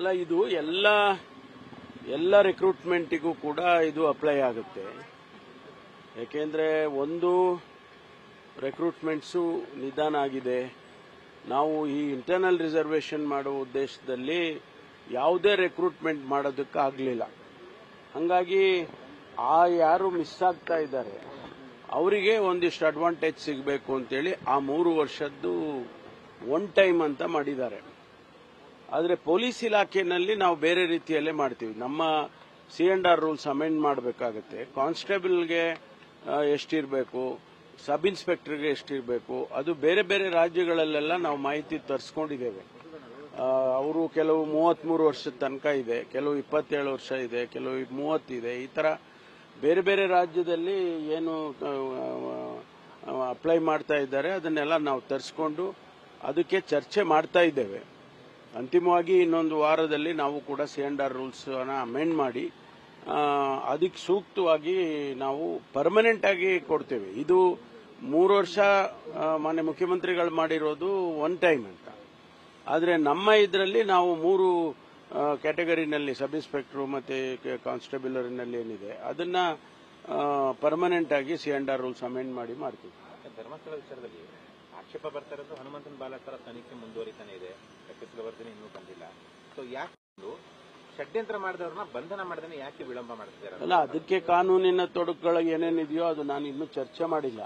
ಅಲ್ಲ, ಇದು ಎಲ್ಲ ರಿಕ್ರೂಟ್ಮೆಂಟಿಗೂ ಕೂಡ ಇದು ಅಪ್ಲೈ ಆಗುತ್ತೆ. ಯಾಕೆಂದ್ರೆ ಒಂದು ರಿಕ್ರೂಟ್ಮೆಂಟ್ಸು ನಿಧಾನ ಆಗಿದೆ. ನಾವು ಈ ಇಂಟರ್ನಲ್ ರಿಸರ್ವೇಷನ್ ಮಾಡುವ ಉದ್ದೇಶದಲ್ಲಿ ಯಾವುದೇ ರಿಕ್ರೂಟ್ಮೆಂಟ್ ಮಾಡೋದಕ್ಕಾಗಲಿಲ್ಲ. ಹಾಗಾಗಿ ಯಾರು ಮಿಸ್ ಆಗ್ತಾ ಇದ್ದಾರೆ ಅವರಿಗೆ ಒಂದಿಷ್ಟು ಅಡ್ವಾಂಟೇಜ್ ಸಿಗಬೇಕು ಅಂತೇಳಿ ಆ 3 ವರ್ಷದ್ದು ಒನ್ ಟೈಮ್ ಅಂತ ಮಾಡಿದ್ದಾರೆ. ಆದರೆ ಪೊಲೀಸ್ ಇಲಾಖೆಯಲ್ಲಿ ನಾವು ಬೇರೆ ರೀತಿಯಲ್ಲೇ ಮಾಡ್ತೀವಿ. ನಮ್ಮ C&R ರೂಲ್ಸ್ ಅಮೆಂಡ್ ಮಾಡಬೇಕಾಗುತ್ತೆ. ಕಾನ್ಸ್ಟೇಬಲ್ಗೆ ಎಷ್ಟಿರಬೇಕು, ಸಬ್ ಇನ್ಸ್ಪೆಕ್ಟರ್ಗೆ ಎಷ್ಟಿರಬೇಕು, ಅದು ಬೇರೆ ಬೇರೆ ರಾಜ್ಯಗಳಲ್ಲೆಲ್ಲ ನಾವು ಮಾಹಿತಿ ತರಿಸ್ಕೊಂಡಿದ್ದೇವೆ. ಅವರು ಕೆಲವು 33 ವರ್ಷದ ತನಕ ಇದೆ, ಕೆಲವು 27 ವರ್ಷ ಇದೆ, ಕೆಲವು 30 ಇದೆ. ಈ ತರ ಬೇರೆ ಬೇರೆ ರಾಜ್ಯದಲ್ಲಿ ಏನು ಅಪ್ಲೈ ಮಾಡ್ತಾ ಇದ್ದಾರೆ ಅದನ್ನೆಲ್ಲ ನಾವು ತರಿಸ್ಕೊಂಡು ಅದಕ್ಕೆ ಚರ್ಚೆ ಮಾಡ್ತಾ ಇದ್ದೇವೆ. ಅಂತಿಮವಾಗಿ ಇನ್ನೊಂದು ವಾರದಲ್ಲಿ ನಾವು ಕೂಡ C&R ರೂಲ್ಸ್ ಅಮೆಂಡ್ ಮಾಡಿ ಅದಕ್ಕೆ ಸೂಕ್ತವಾಗಿ ನಾವು ಪರ್ಮನೆಂಟ್ ಆಗಿ ಕೊಡ್ತೇವೆ. ಇದು 3 ವರ್ಷ ಮಾನ್ಯ ಮುಖ್ಯಮಂತ್ರಿಗಳು ಮಾಡಿರೋದು ಒನ್ ಟೈಮ್ ಅಂತ. ಆದರೆ ನಮ್ಮ ಇದರಲ್ಲಿ ನಾವು 3 ಕ್ಯಾಟಗರಿನಲ್ಲಿ ಸಬ್ ಇನ್ಸ್ಪೆಕ್ಟರ್ ಮತ್ತೆ ಕಾನ್ಸ್ಟೇಬಲರ್ನಲ್ಲಿ ಏನಿದೆ ಅದನ್ನ ಪರ್ಮನೆಂಟ್ ಆಗಿ C&R ರೂಲ್ಸ್ ಅಮೆಂಡ್ ಮಾಡಿ ಮಾಡ್ತೀವಿ. ಧರ್ಮಸ್ಥಳ ವಿಚಾರದಲ್ಲಿ ಆಕ್ಷೇಪ ಬರ್ತಾ ಇರೋದು ಹನುಮಂತನ ಬಾಲಕರ ತನಿಖೆ ಮುಂದುವರಿತಾನೆ ಇದೆ, ವರ್ಧನೆ ಇನ್ನೂ ಬಂದಿಲ್ಲ. ಸೊ ಯಾಕೆ ಷಡ್ಯಂತ್ರ ಮಾಡಿದವ್ರನ್ನ ಬಂಧನ ಮಾಡದೇ ಯಾಕೆ ವಿಳಂಬ ಮಾಡ್ತಿದ್ದಾರೆ? ಅಲ್ಲ, ಅದಕ್ಕೆ ಕಾನೂನಿನ ತೊಡಕುಗಳು ಏನೇನಿದೆಯೋ ಅದು ನಾನು ಇನ್ನೂ ಚರ್ಚೆ ಮಾಡಿಲ್ಲ.